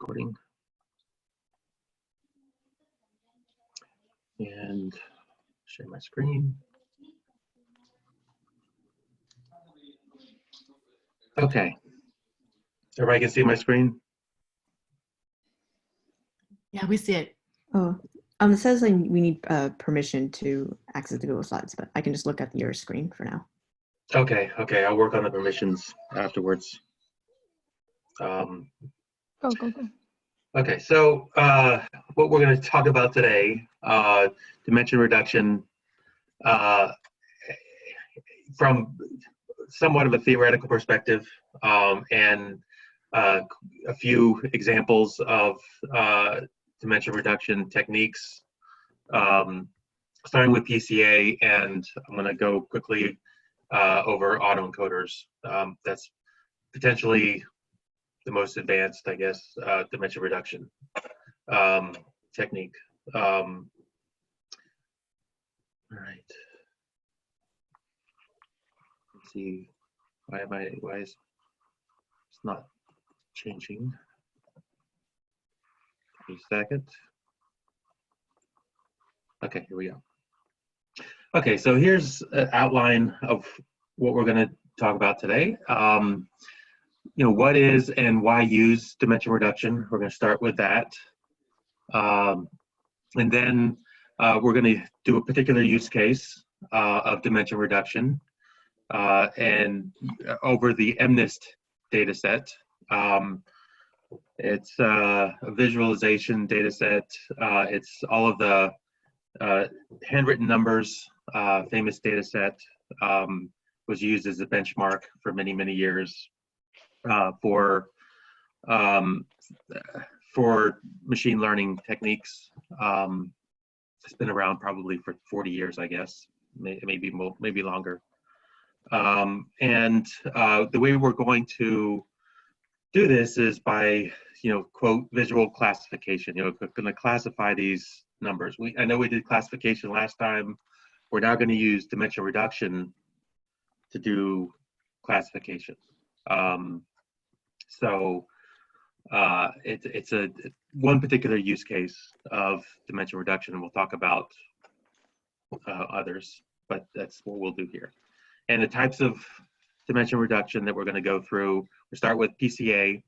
recording. And share my screen. Okay. Everybody can see my screen? Yeah, we see it. Oh, it says like we need permission to access the Google Slides, but I can just look at your screen for now. Okay, I'll work on the permissions afterwards. Go. Okay, so what we're going to talk about today, dimension reduction from somewhat of a theoretical perspective, and a few examples of dimension reduction techniques, starting with PCA, and I'm going to go quickly over autoencoders. That's potentially the most advanced, I guess, dimension reduction technique. All right. Let's see. Why is it's not changing? A second. Okay, here we go. Okay, so here's an outline of what we're going to talk about today. What is and why use dimension reduction? We're going to start with that. And then we're going to do a particular use case of dimension reduction and over the MNIST data set. It's a visualization data set. It's all of the handwritten numbers, famous data set, was used as a benchmark for many, many years. For machine learning techniques. It's been around probably for 40 years, I guess, maybe longer. And the way we're going to do this is by, quote, visual classification. We're going to classify these numbers. I know we did classification last time. We're now going to use dimension reduction to do classification. It's one particular use case of dimension reduction, and we'll talk about others, but that's what we'll do here. And the types of dimension reduction that we're going to go through, we'll start with PCA.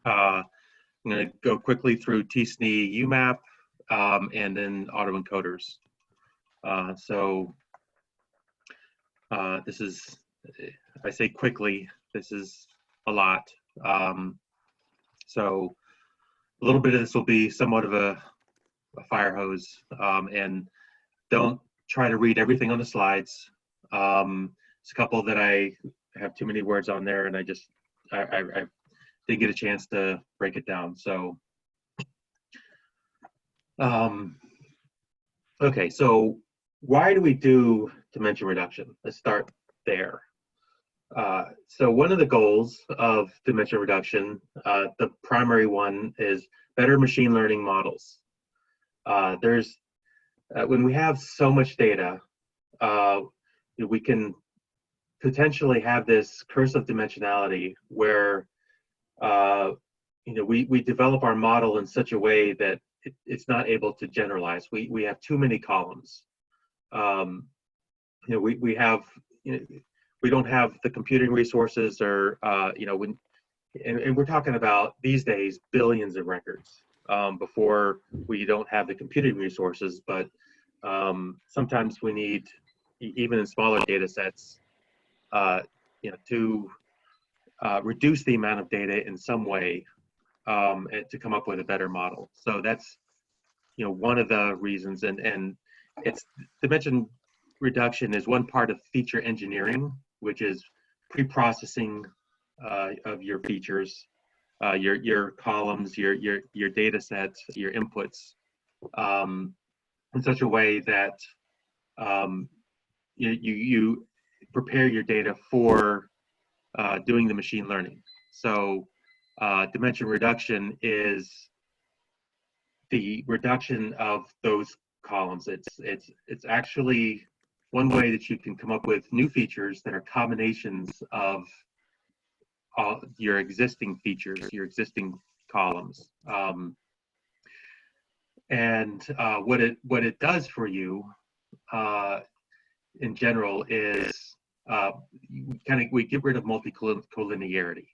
I'm going to go quickly through TSNE, UMAP, and then autoencoders. This is, I say quickly, this is a lot. So a little bit of this will be somewhat of a fire hose, and don't try to read everything on the slides. It's a couple that I have too many words on there, and I didn't get a chance to break it down. So, okay, so why do we do dimension reduction? Let's start there. So one of the goals of dimension reduction, the primary one, is better machine learning models. When we have so much data, we can potentially have this curse of dimensionality where we develop our model in such a way that it's not able to generalize. We have too many columns. We don't have the computing resources, or and we're talking about these days billions of records. Before, we don't have the computing resources, but sometimes we need, even in smaller data sets, to reduce the amount of data in some way, and to come up with a better model. So that's one of the reasons, and it's dimension reduction is one part of feature engineering, which is pre-processing of your features, your columns, your data sets, your inputs, in such a way that you prepare your data for doing the machine learning. So dimension reduction is the reduction of those columns. It's actually one way that you can come up with new features that are combinations of all your existing features, your existing columns. And what it does for you in general is we get rid of multicollinearity,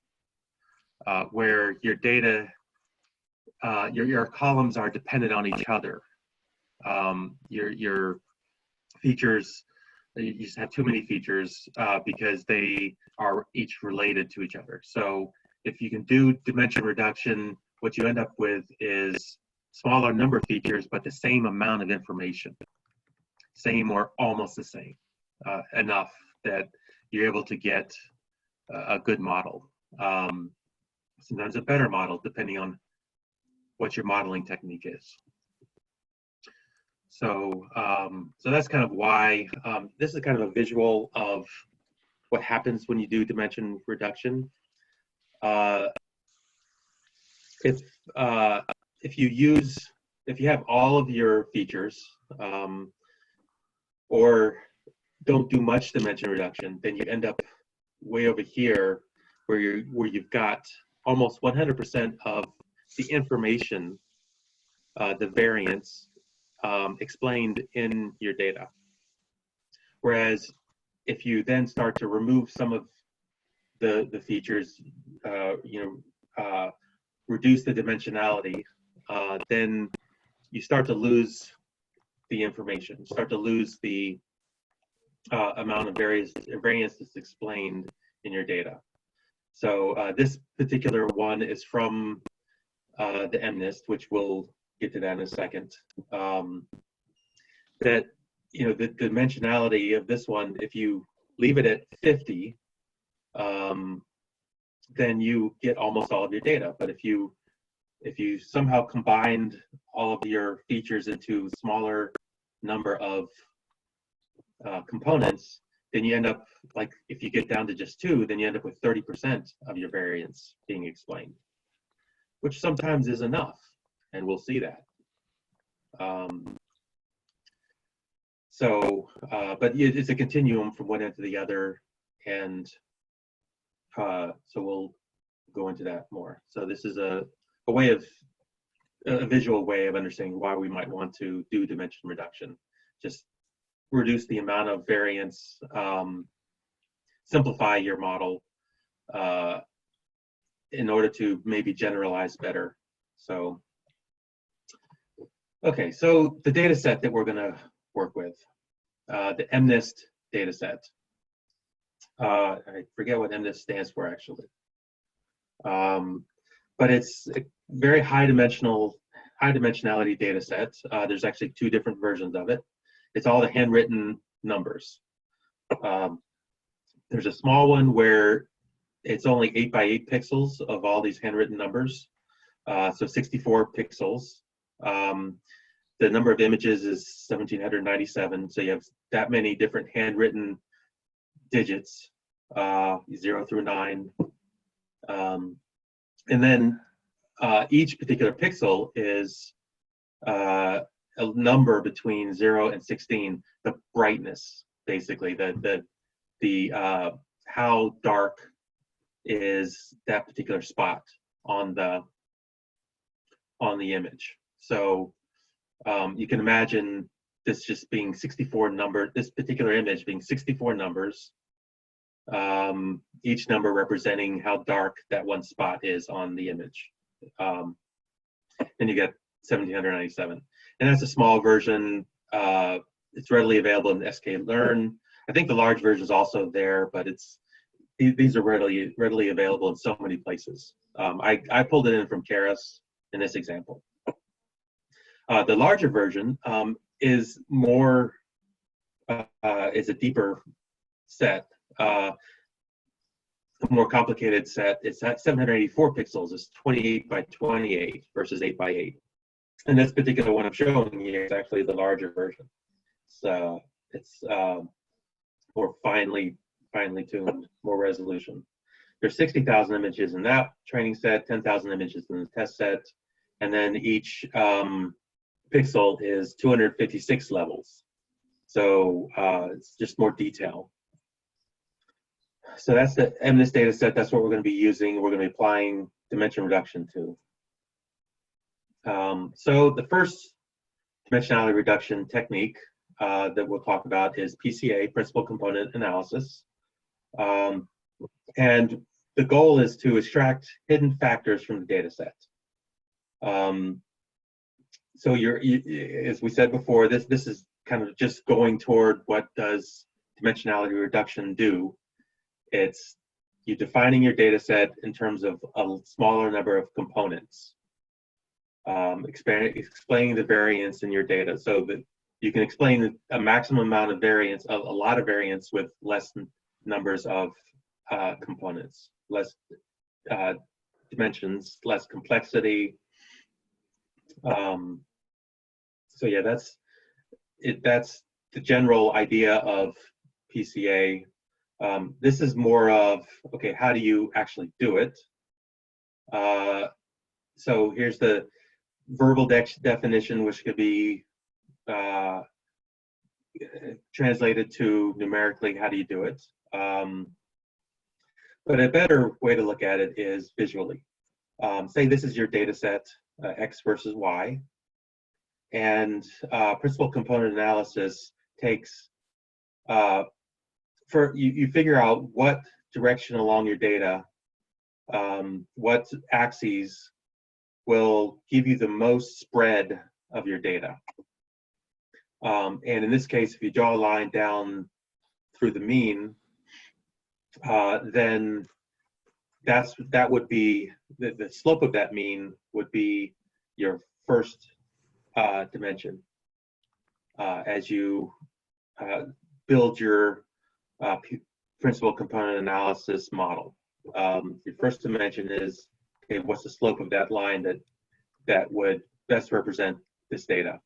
where your data, your columns are dependent on each other. Your features, you just have too many features because they are each related to each other. So if you can do dimension reduction, what you end up with is smaller number of features, but the same amount of information, same or almost the same, enough that you're able to get a good model. Sometimes a better model, depending on what your modeling technique is. So, so that's kind of why this is kind of a visual of what happens when you do dimension reduction. If you have all of your features or don't do much dimension reduction, then you end up way over here where you've got almost 100% of the information, the variance, explained in your data. Whereas if you then start to remove some of the features, reduce the dimensionality, then you start to lose the information, start to lose the amount of variance that's explained in your data. So this particular one is from the MNIST, which we'll get to that in a second. That, the dimensionality of this one, if you leave it at 50, then you get almost all of your data. But if you somehow combined all of your features into a smaller number of components, then you end up, like, if you get down to just 2, then you end up with 30% of your variance being explained, which sometimes is enough, and we'll see that. But it's a continuum from one end to the other, and so we'll go into that more. So this is a visual way of understanding why we might want to do dimension reduction. Just reduce the amount of variance, simplify your model in order to maybe generalize better. So, okay, so the data set that we're going to work with, the MNIST data set. I forget what MNIST stands for, actually. But it's a very high dimensionality data set. There's actually 2 different versions of it. It's all the handwritten numbers. There's a small one where it's only 8 by 8 pixels of all these handwritten numbers. So 64 pixels. The number of images is 1797. So you have that many different handwritten digits, 0 through 9. And then each particular pixel is a number between 0 and 16, the brightness, basically, the how dark is that particular spot on the image. So you can imagine this just being 64 number, this particular image being 64 numbers, each number representing how dark that one spot is on the image. And you get 1797. And that's a small version. It's readily available in sklearn. I think the large version is also there, but these are readily available in so many places. I pulled it in from Keras in this example. The larger version is more, is a deeper set, a more complicated set. It's at 784 pixels. It's 28 by 28 versus 8 by 8. And this particular one I'm showing you is actually the larger version. So it's more finely tuned, more resolution. There's 60,000 images in that training set, 10,000 images in the test set, and then each pixel is 256 levels. So it's just more detail. So that's the MNIST data set. That's what we're going to be using. We're going to be applying dimension reduction to. So the first dimensionality reduction technique that we'll talk about is PCA, principal component analysis. And the goal is to extract hidden factors from the data set. So as we said before, this is kind of just going toward what does dimensionality reduction do. It's you defining your data set in terms of a smaller number of components, explaining the variance in your data so that you can explain a maximum amount of variance, a lot of variance with less numbers of components, less dimensions, less complexity. So yeah, that's the general idea of PCA. This is more of, okay, how do you actually do it? So here's the verbal definition, which could be translated to numerically, how do you do it? But a better way to look at it is visually. Say this is your data set, X versus Y. And principal component analysis takes, you figure out what direction along your data, what axes will give you the most spread of your data. And in this case, if you draw a line down through the mean, then that would be, the slope of that mean would be your first dimension as you build your principal component analysis model. Your first dimension is, okay, what's the slope of that line that would best represent this data?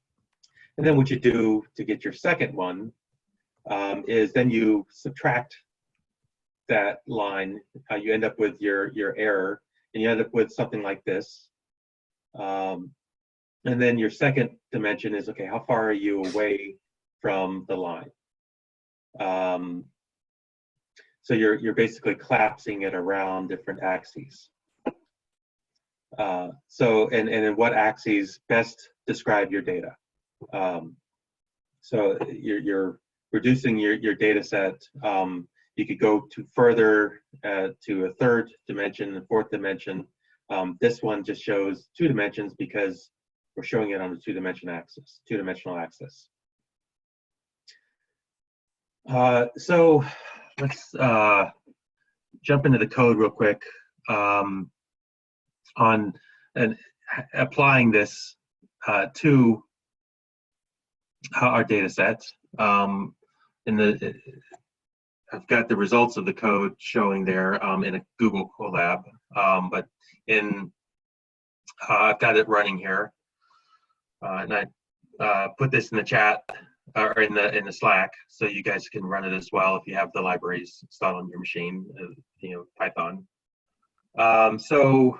And then what you do to get your second one is then you subtract that line. You end up with your error, and you end up with something like this. And then your second dimension is, okay, how far are you away from the line? So you're basically collapsing it around different axes. So and then what axes best describe your data? So you're reducing your data set. You could go further to a third dimension, a fourth dimension. This one just shows 2 dimensions because we're showing it on the two-dimensional axis. So let's jump into the code real quick on and applying this to our data sets. I've got the results of the code showing there in a Google Colab, but I've got it running here. And I put this in the chat or in the Slack, so you guys can run it as well if you have the libraries installed on your machine, Python. So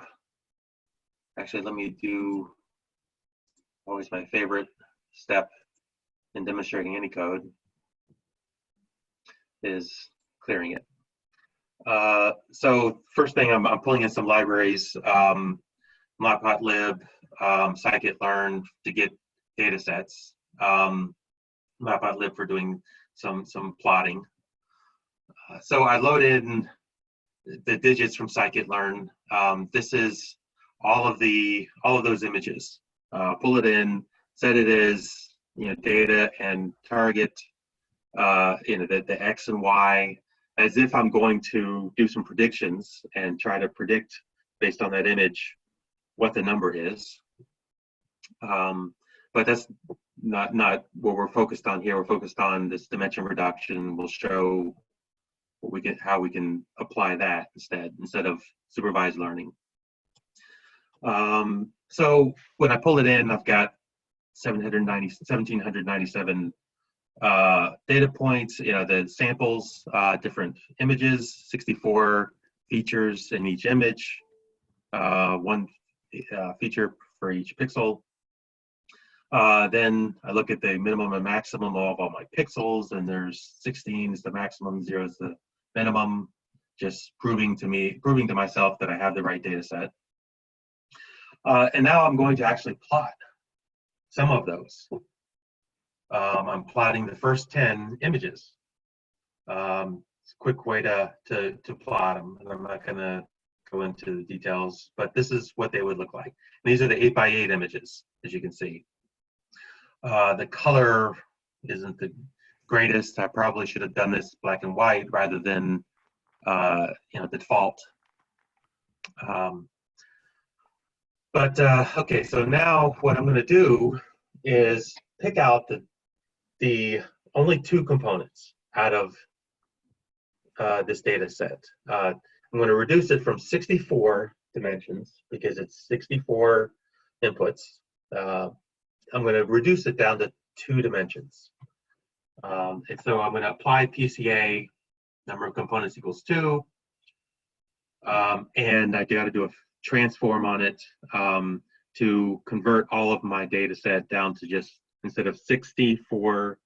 actually, let me do always my favorite step in demonstrating any code is clearing it. So first thing, I'm pulling in some libraries, matplotlib, scikit-learn to get data sets, matplotlib for doing some plotting. So I load in the digits from scikit-learn. This is all of those images. Pull it in, set it as data and target the X and Y, as if I'm going to do some predictions and try to predict based on that image what the number is. But that's not what we're focused on here. We're focused on this dimension reduction. We'll show how we can apply that instead of supervised learning. So when I pull it in, I've got 1,797 data points, the samples, different images, 64 features in each image, 1 feature for each pixel. Then I look at the minimum and maximum of all my pixels, and there's 16 is the maximum, 0 is the minimum, just proving to myself that I have the right data set. And now I'm going to actually plot some of those. I'm plotting the first 10 images. It's a quick way to plot them, and I'm not going to go into the details, but this is what they would look like. And these are the 8x8 images, as you can see. The color isn't the greatest. I probably should have done this black and white rather than default. Okay, so now what I'm going to do is pick out the only 2 components out of this data set. I'm going to reduce it from 64 dimensions because it's 64 inputs. I'm going to reduce it down to 2 dimensions. And so I'm going to apply PCA, number of components equals 2. And I got to do a transform on it to convert all of my data set down to just, instead of 64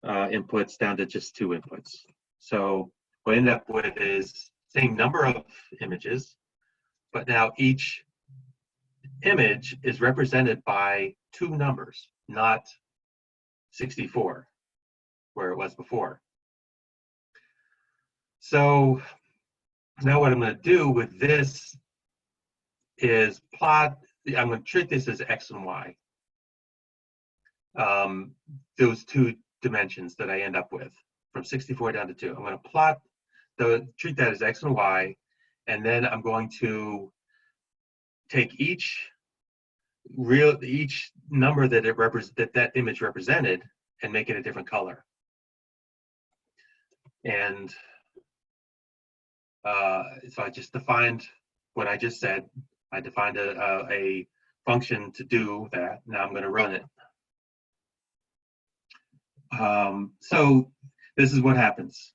inputs, down to just 2 inputs. So what I end up with is same number of images, but now each image is represented by 2 numbers, not 64, where it was before. So now what I'm going to do with this is plot, I'm going to treat this as X and Y. Those 2 dimensions that I end up with, from 64 down to 2. I'm going to treat that as X and Y, and then I'm going to take each number that that image represented and make it a different color. And so I just defined what I just said. I defined a function to do that. Now I'm going to run it. So this is what happens.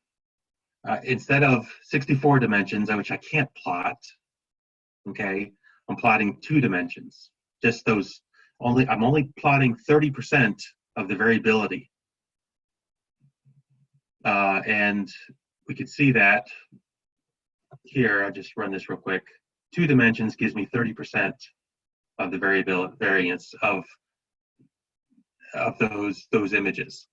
Instead of 64 dimensions, which I can't plot, okay, I'm plotting 2 dimensions. Just those, I'm only plotting 30% of the variability. And we could see that here. I'll just run this real quick. 2 dimensions gives me 30% of the variance of those images.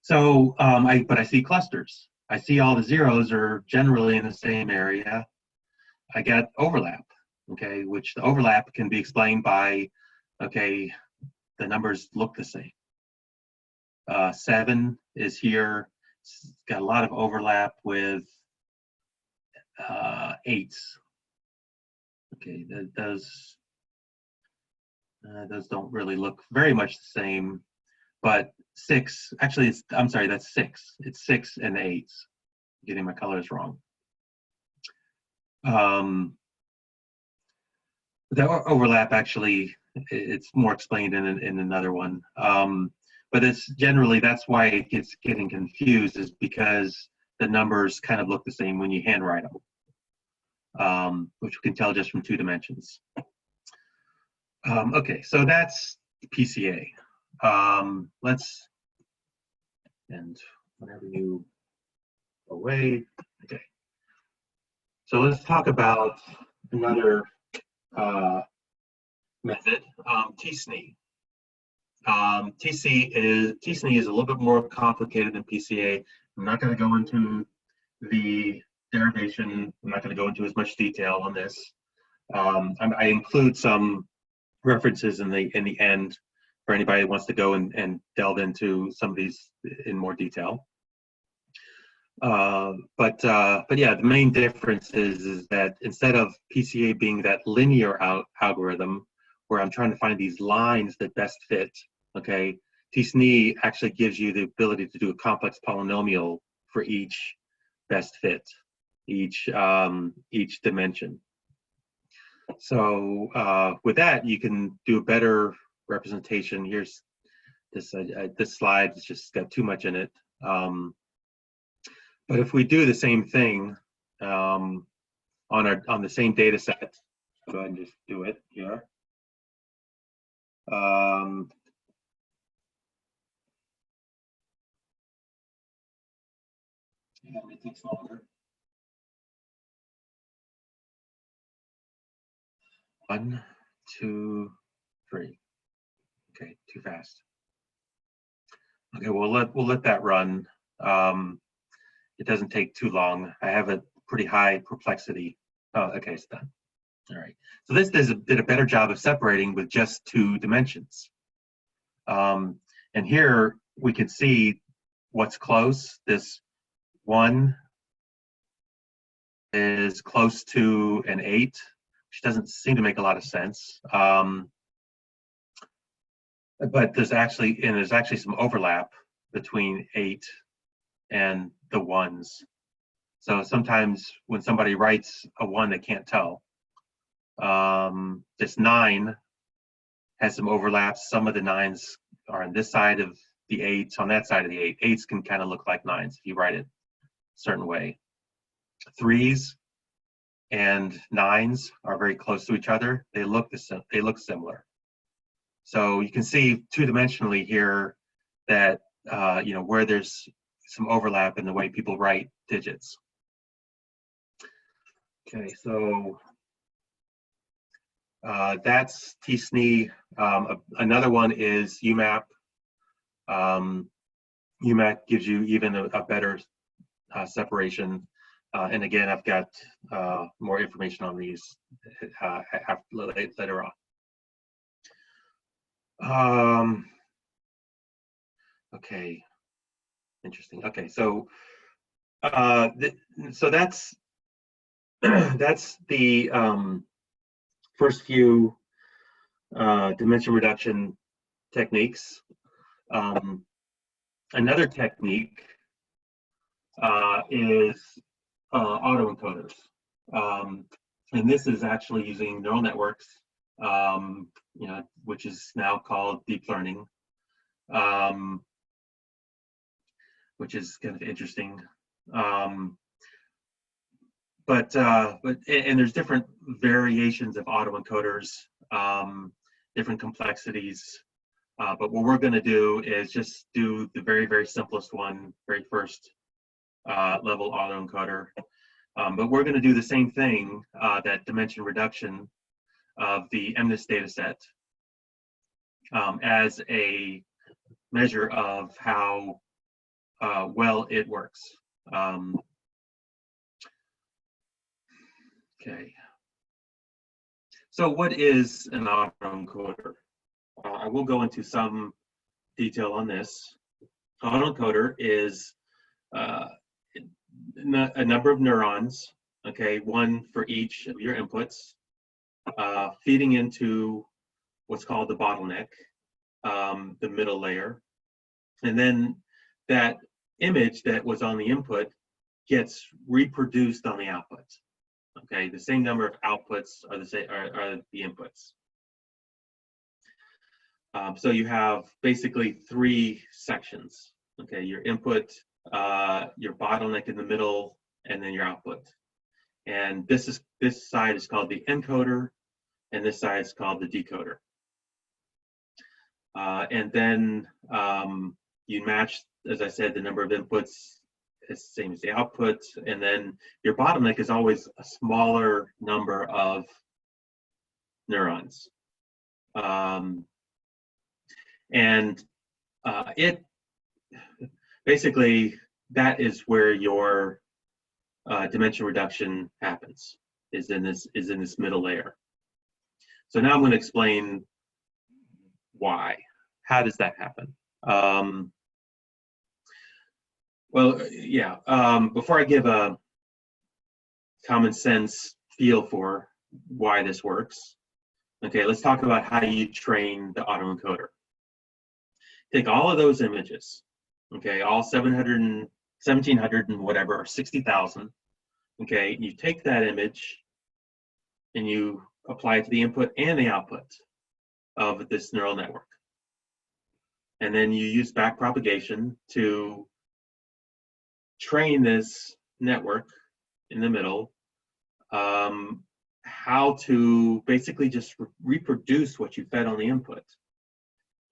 So, but I see clusters. I see all the zeros are generally in the same area. I get overlap, okay, which the overlap can be explained by, okay, the numbers look the same. 7 is here. It's got a lot of overlap with 8s. Okay, those don't really look very much the same, but 6, actually, I'm sorry, that's 6. It's 6 and 8s. Getting my colors wrong. The overlap, actually, it's more explained in another one. But it's generally, that's why it gets getting confused, is because the numbers kind of look the same when you handwrite them, which we can tell just from 2 dimensions. Okay, so that's PCA. And whenever you away, okay. So let's talk about another method, TSNE. TSNE is a little bit more complicated than PCA. I'm not going to go into the derivation. I'm not going to go into as much detail on this. I include some references in the end for anybody who wants to go and delve into some of these in more detail. But yeah, the main difference is that instead of PCA being that linear algorithm where I'm trying to find these lines that best fit, okay, TSNE actually gives you the ability to do a complex polynomial for each best fit, each dimension. So with that, you can do a better representation. Here's this this slide. It's just got too much in it. But if we do the same thing on the same data set, go ahead and just do it here. Yeah, it takes longer. 2, 3. Okay, too fast. Okay, we'll let that run. It doesn't take too long. I have a pretty high perplexity. Oh, okay, it's done. All right. So this did a better job of separating with just 2 dimensions. And here we can see what's close. This 1 is close to an 8, which doesn't seem to make a lot of sense. But there's actually some overlap between 8 and the 1s. So sometimes when somebody writes a 1, they can't tell. This 9 has some overlaps. Some of the 9s are on this side of the 8s, on that side of the 8. 8s can kind of look like 9s if you write it a certain way. 3s and 9s are very close to each other. They look similar. So you can see 2-dimensionally here that where there's some overlap in the way people write digits. Okay, so that's TSNE. Another one is UMAP. UMAP gives you even a better separation. And again, I've got more information on these later on. Okay, interesting. Okay, so so that's that's the first few dimension reduction techniques. Another technique is autoencoders. And this is actually using neural networks, which is now called deep learning, which is kind of interesting. But there's different variations of autoencoders, different complexities. But what we're going to do is just do the very, very simplest one, very first level autoencoder. But we're going to do the same thing, that dimension reduction of the MNIST data set, as a measure of how well it works. Okay. So what is an autoencoder? I will go into some detail on this. Autoencoder is a number of neurons, okay, one for each of your inputs, feeding into what's called the bottleneck, the middle layer. And then that image that was on the input gets reproduced on the output. Okay, the same number of outputs are the inputs. So you have basically 3 sections. Okay, your input, your bottleneck in the middle, and then your output. And this side is called the encoder, and this side is called the decoder. And then you match, as I said, the number of inputs is the same as the output, and then your bottleneck is always a smaller number of neurons. It basically, that is where your dimension reduction happens, is in this middle layer. So now I'm going to explain why. How does that happen? Before I give a common sense feel for why this works, okay, let's talk about how you train the autoencoder. Take all of those images, okay, all 1,700 and whatever, or 60,000, okay, you take that image and you apply it to the input and the output of this neural network. And then you use backpropagation to train this network in the middle, how to basically just reproduce what you fed on the input.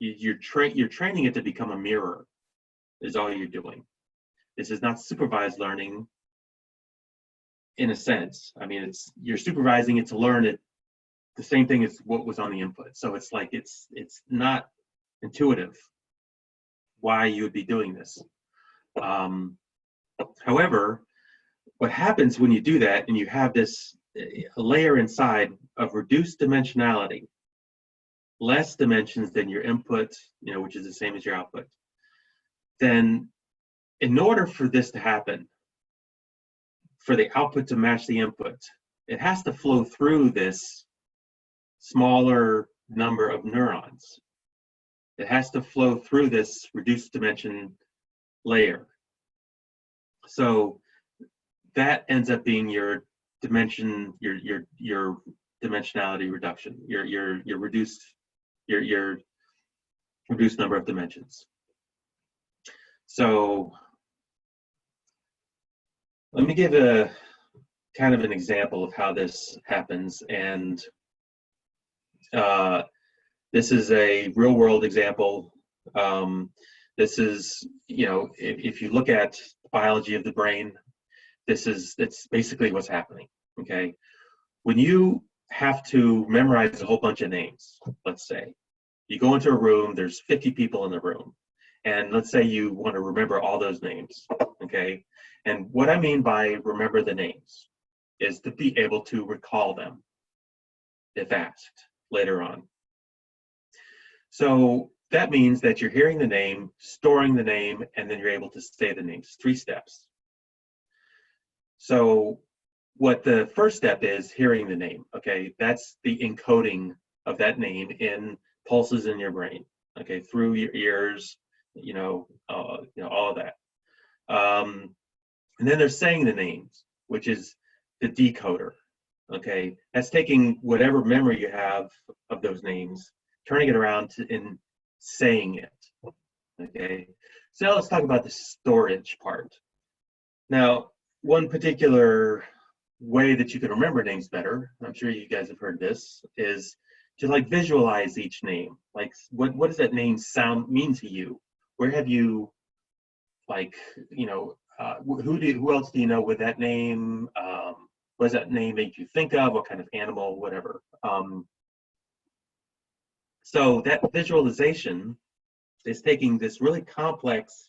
You're training it to become a mirror, is all you're doing. This is not supervised learning in a sense. I mean, you're supervising it to learn it the same thing as what was on the input. So it's like it's not intuitive why you would be doing this. However, what happens when you do that and you have this a layer inside of reduced dimensionality, less dimensions than your input, you know, which is the same as your output, then in order for this to happen, for the output to match the input, it has to flow through this smaller number of neurons. It has to flow through this reduced dimension layer. So that ends up being your dimension, your dimensionality reduction, your reduced number of dimensions. So let me give a kind of an example of how this happens. And this is a real world example. This is, you know, if you look at biology of the brain, it's basically what's happening, okay? When you have to memorize a whole bunch of names, let's say, you go into a room, there's 50 people in the room, and let's say you want to remember all those names, okay? And what I mean by remember the names is to be able to recall them if asked later on. So that means that you're hearing the name, storing the name, and then you're able to say the names. 3 steps. So what the first step is, hearing the name, okay? That's the encoding of that name in pulses in your brain, okay? Through your ears, all of that. And then they're saying the names, which is the decoder, okay? That's taking whatever memory you have of those names, turning it around and saying it, okay? So now let's talk about the storage part. Now, one particular way that you can remember names better, I'm sure you guys have heard this, is to like visualize each name. Like, what does that name mean to you? Where have you, like, who else do you know with that name? What does that name make you think of? What kind of animal, whatever. So that visualization is taking this really complex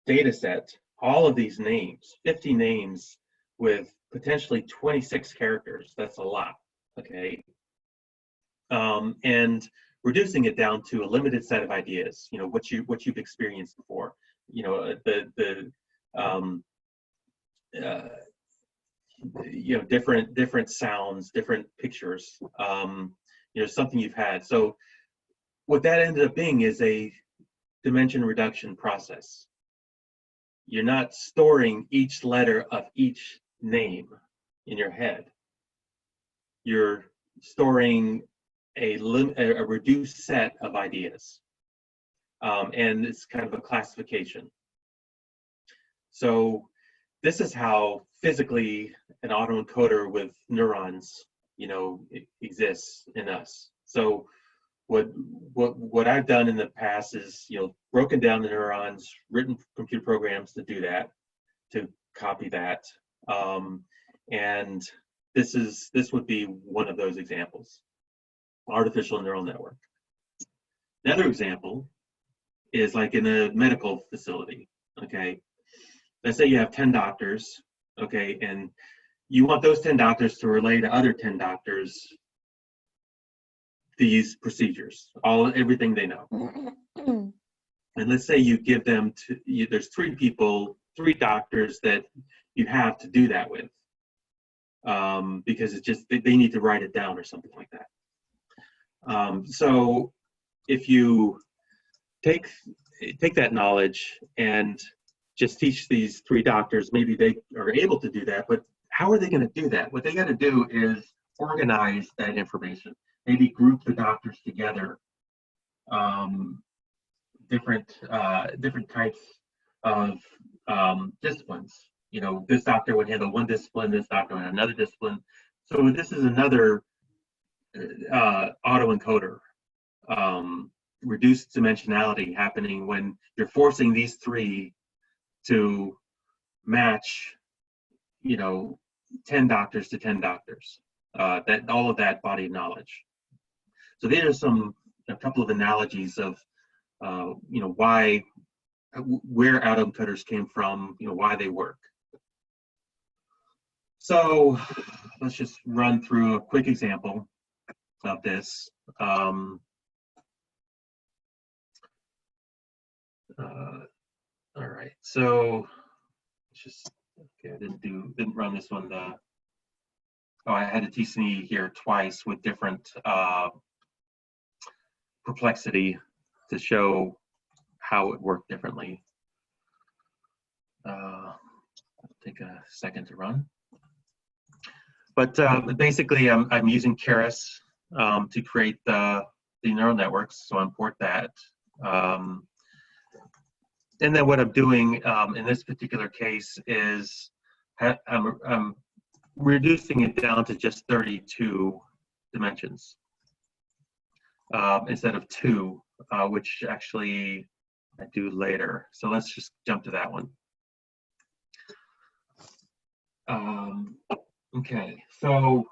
data set, all of these names, 50 names with potentially 26 characters. That's a lot, okay? And reducing it down to a limited set of ideas, what you've experienced before, different sounds, different pictures, something you've had. So what that ended up being is a dimension reduction process. You're not storing each letter of each name in your head. You're storing a reduced set of ideas. And it's kind of a classification. So this is how physically an autoencoder with neurons, exists in us. So what I've done in the past is, broken down the neurons, written computer programs to do that, to copy that. And this would be one of those examples, artificial neural network. Another example is like in a medical facility, okay? Let's say you have 10 doctors, okay, and you want those 10 doctors to relay to other 10 doctors these procedures, everything they know. And let's say you give them there's 3 doctors that you have to do that with, because it's just, they need to write it down or something like that. So if you take that knowledge and just teach these 3 doctors, maybe they are able to do that, but how are they going to do that? What they got to do is organize that information. Maybe group the doctors together, different types of disciplines. This doctor would handle one discipline, this doctor would have another discipline. So this is another autoencoder, reduced dimensionality happening when you're forcing these 3 to match, 10 doctors to 10 doctors. that all of that body of knowledge. So these are a couple of analogies of why, where autoencoders came from, why they work. So let's just run through a quick example of this. All right, so okay, I didn't run this one. I had a TCE here twice with different perplexity to show how it worked differently. Take a second to run. But basically, I'm using Keras to create the neural networks, so I import that. And then what I'm doing in this particular case is I'm reducing it down to just 32 dimensions instead of 2, which actually I do later. So let's just jump to that one. Okay, so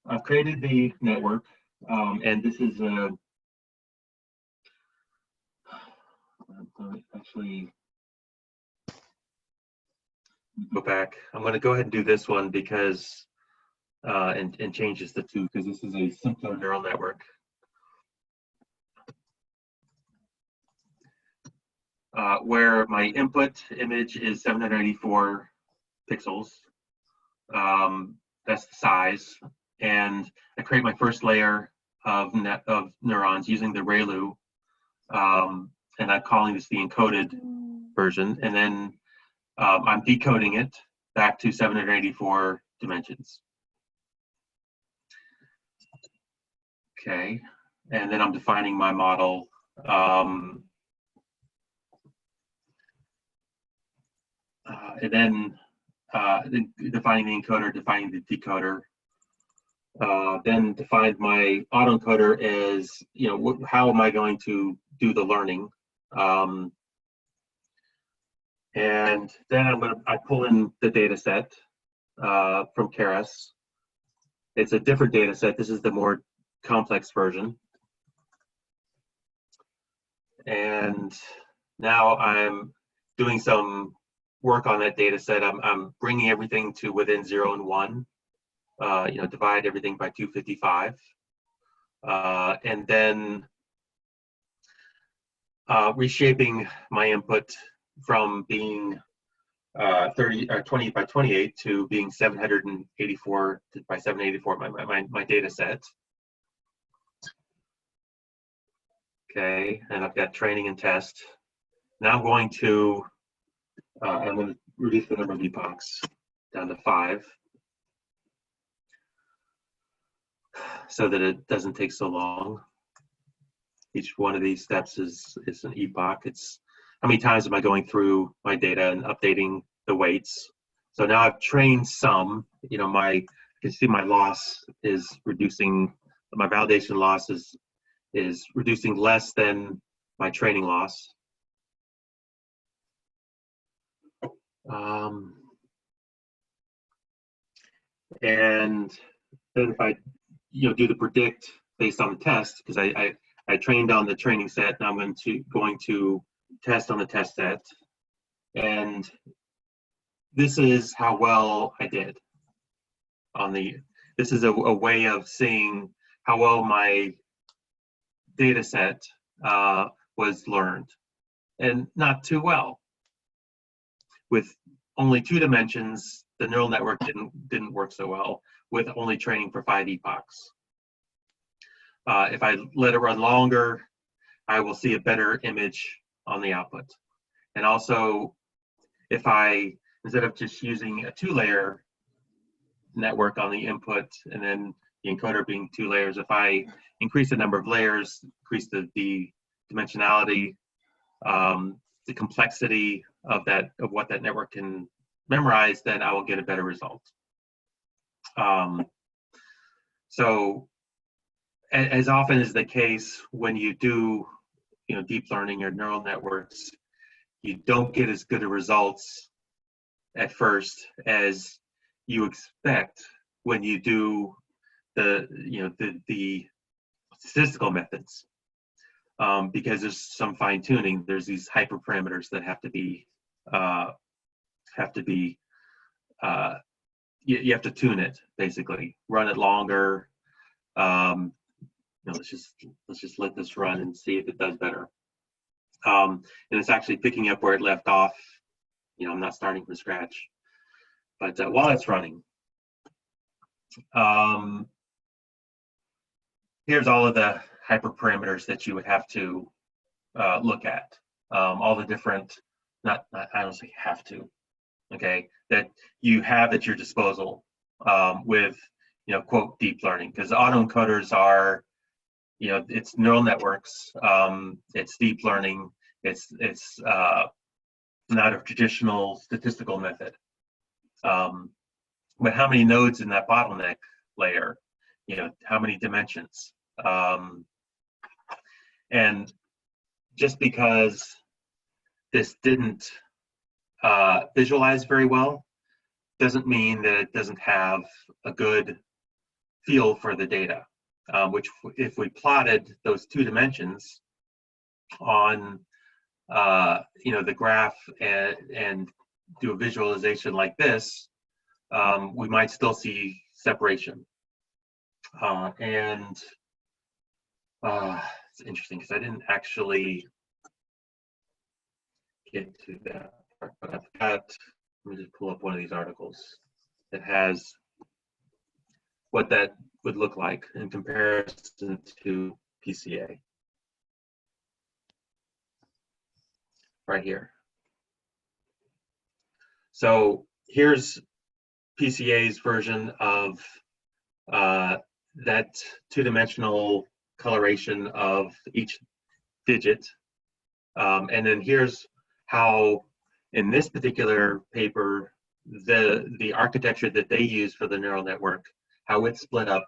I've created the network, and this is actually go back. I'm going to go ahead and do this one because and change this to 2 because this is a simpler neural network. Where my input image is 784 pixels. That's the size, and I create my first layer of neurons using the ReLU, and I'm calling this the encoded version, and then I'm decoding it back to 784 dimensions. Okay, and then I'm defining my model. And then defining the encoder, defining the decoder. Then define my autoencoder as, how am I going to do the learning? And then I pull in the data set from Keras. It's a different data set. This is the more complex version. And now I'm doing some work on that data set. I'm bringing everything to within 0 and 1. Divide everything by 255. And then reshaping my input from being 20 by 28 to being 784 by 784, my data set. Okay, and I've got training and test. Now I'm going to reduce the number of epochs down to 5 so that it doesn't take so long. Each one of these steps is an epoch. It's how many times am I going through my data and updating the weights. So now I've trained some, you can see my loss is reducing, my validation loss is reducing less than my training loss. And then if I do the predict based on the test, because I trained on the training set, and I'm going to test on the test set, and this is how well I did on this is a way of seeing how well my data set was learned, and not too well. With only 2 dimensions, the neural network didn't work so well with only training for 5 epochs. If I let it run longer, I will see a better image on the output. And also, if I, instead of just using a 2-layer network on the input and then the encoder being 2 layers, if I increase the number of layers, increase the dimensionality, the complexity of what that network can memorize, then I will get a better result. So as often is the case when you do deep learning or neural networks, you don't get as good a results at first as you expect when you do the the statistical methods, because there's some fine tuning. There's these hyperparameters that have to be you have to tune it, basically run it longer. Let's just let this run and see if it does better. And it's actually picking up where it left off. I'm not starting from scratch, but while it's running, here's all of the hyperparameters that you would have to look at. All the different, I don't say have to, okay, that you have at your disposal with, quote, deep learning, because autoencoders are, it's neural networks, it's deep learning, it's not a traditional statistical method. But how many nodes in that bottleneck layer? How many dimensions? And just because this didn't visualize very well doesn't mean that it doesn't have a good feel for the data, which if we plotted those 2 dimensions on the graph and do a visualization like this, we might still see separation. And it's interesting because I didn't actually get to that part, but I've got, let me just pull up one of these articles that has what that would look like in comparison to PCA. Right here. So here's PCA's version of that 2-dimensional coloration of each digit. And then here's how, in this particular paper, the architecture that they use for the neural network, how it split up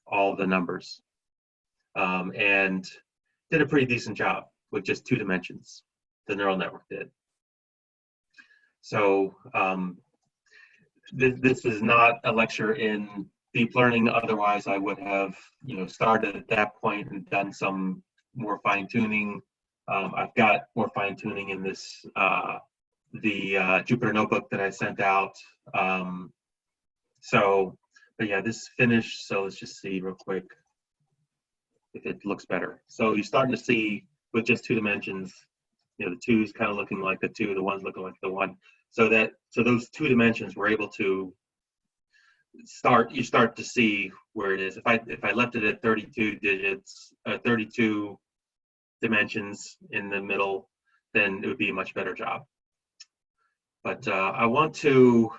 all the numbers, and did a pretty decent job with just 2 dimensions. The neural network did. So this is not a lecture in deep learning. Otherwise, I would have started at that point and done some more fine tuning. I've got more fine tuning in this the Jupyter notebook that I sent out. But yeah, this is finished. So let's just see real quick if it looks better. So you're starting to see with just 2 dimensions. The 2's kind of looking like the 2, the 1's looking like the 1. So those 2 dimensions we're able to you start to see where it is. If I left it at 32 digits, 32 dimensions in the middle, then it would be a much better job. But I want to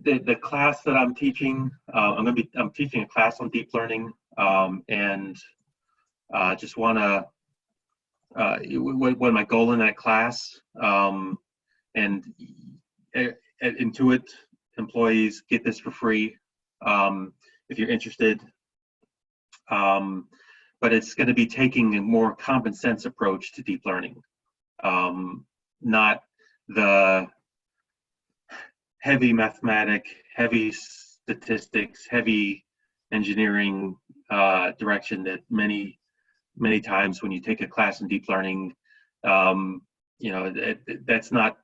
the class that I'm teaching. I'm teaching a class on deep learning, and just want to what my goal in that class, and Intuit employees get this for free if you're interested. But it's going to be taking a more common sense approach to deep learning, not the heavy mathematics, heavy statistics, heavy engineering direction that many times when you take a class in deep learning, that's not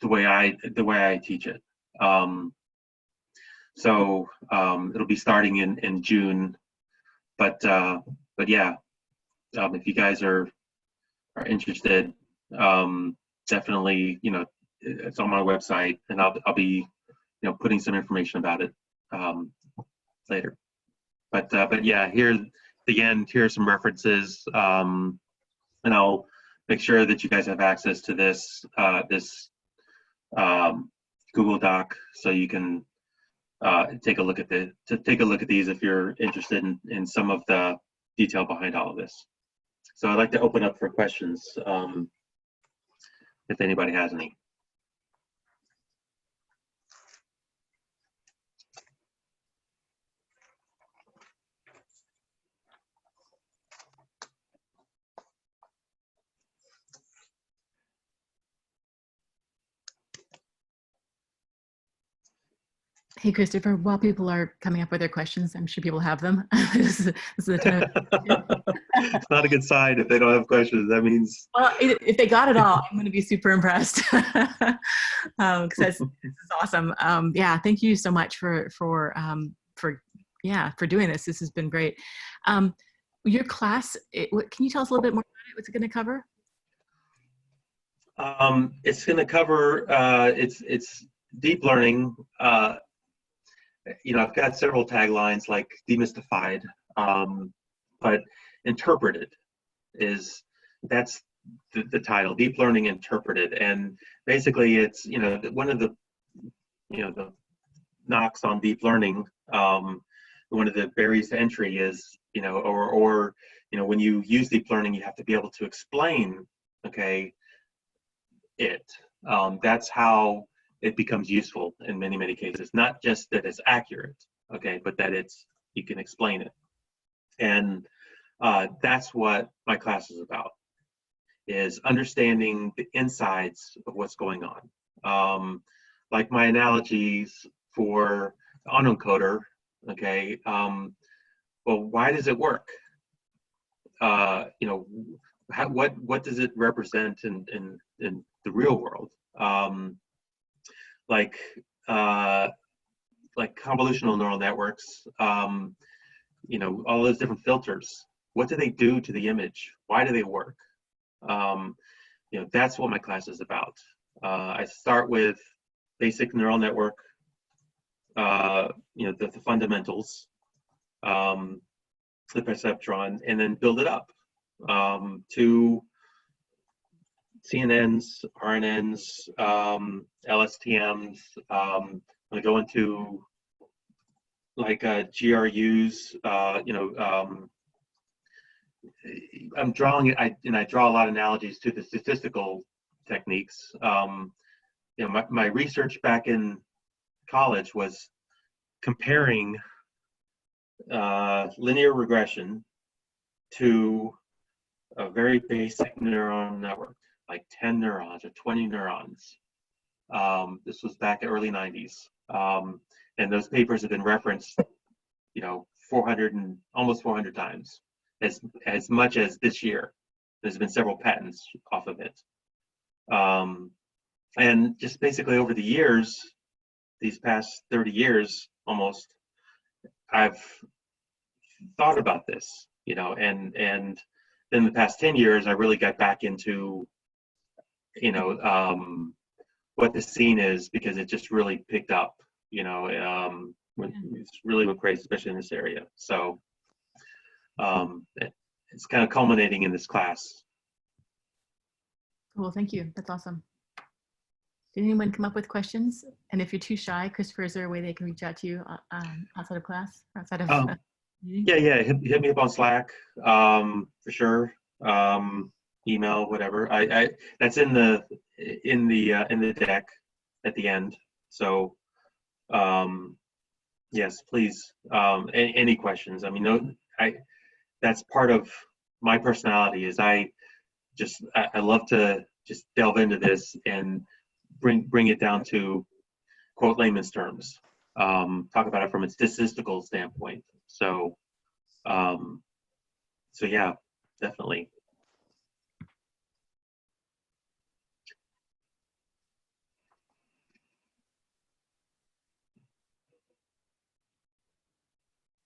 the way I teach it. So it'll be starting in June, but yeah, if you guys are interested, definitely, it's on my website, and I'll be putting some information about it later. But yeah, here at the end, here are some references, and I'll make sure that you guys have access to this Google Doc, so you can take a look at these if you're interested in some of the detail behind all of this. So I'd like to open up for questions, if anybody has any. Hey, Christopher, while people are coming up with their questions, I'm sure people have them. This is the time. It's not a good sign if they don't have questions. That means. Well, if they got it all, I'm going to be super impressed. Because this is awesome. Yeah, thank you so much for doing this. This has been great. Your class, can you tell us a little bit more about it? What's it going to cover? It's going to cover it's deep learning. I've got several taglines like demystified, but interpreted that's the title, deep learning interpreted. And basically it's, one of the knocks on deep learning, one of the barriers to entry is, when you use deep learning, you have to be able to explain, it. That's how it becomes useful in many, many cases. Not just that it's accurate, but that you can explain it. And that's what my class is about, is understanding the insides of what's going on. Like my analogies for the autoencoder, well, why does it work? What does it represent in the real world? Like convolutional neural networks, all those different filters. What do they do to the image? Why do they work? That's what my class is about. I start with basic neural network, the fundamentals, the perceptron, and then build it up to CNNs, RNNs, LSTMs. I'm going to go into GRUs. I'm drawing it, I draw a lot of analogies to the statistical techniques. My research back in college was comparing linear regression to a very basic neural network, like 10 neurons or 20 neurons. This was back in early 90s. And those papers have been referenced, 400 and almost 400 times, as much as this year. There's been several patents off of it. And just basically over the years, these past 30 years almost, I've thought about this, and then the past 10 years, I really got back into, what the scene is, because it just really picked up, it's really went crazy, especially in this area. So it's kind of culminating in this class. Cool, thank you. That's awesome. Did anyone come up with questions? And if you're too shy, Christopher, is there a way they can reach out to you outside of class, outside of meeting? Yeah, hit me up on Slack, for sure. Email, whatever. That's in the deck at the end. So yes, please. Any questions? I mean, that's part of my personality. Is I love to just delve into this and bring it down to, quote, layman's terms. Talk about it from a statistical standpoint. So yeah, definitely.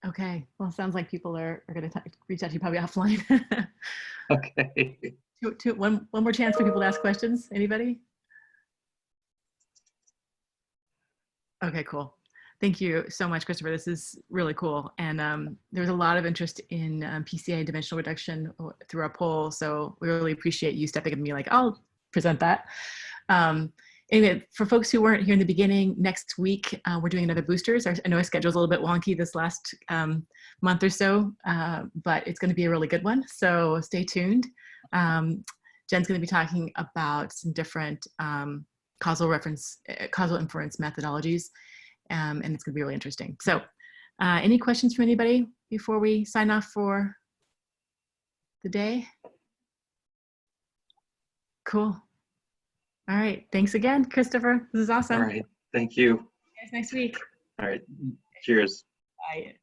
Okay, well, sounds like people are going to reach out to you probably offline. Okay. One more chance for people to ask questions. Anybody? Okay, cool. Thank you so much, Christopher. This is really cool. And there was a lot of interest in PCA and dimensional reduction through our poll. So we really appreciate you stepping up and being like, I'll present that. Anyway, for folks who weren't here in the beginning, next week we're doing another boosters. I know our schedule's a little bit wonky this last month or so, but it's going to be a really good one. So stay tuned. Jen's going to be talking about some different causal inference methodologies, and it's going to be really interesting. So any questions from anybody before we sign off for the day? Cool. All right. Thanks again, Christopher. This is awesome. All right. Thank you. See you guys next week. All right. Cheers. Bye.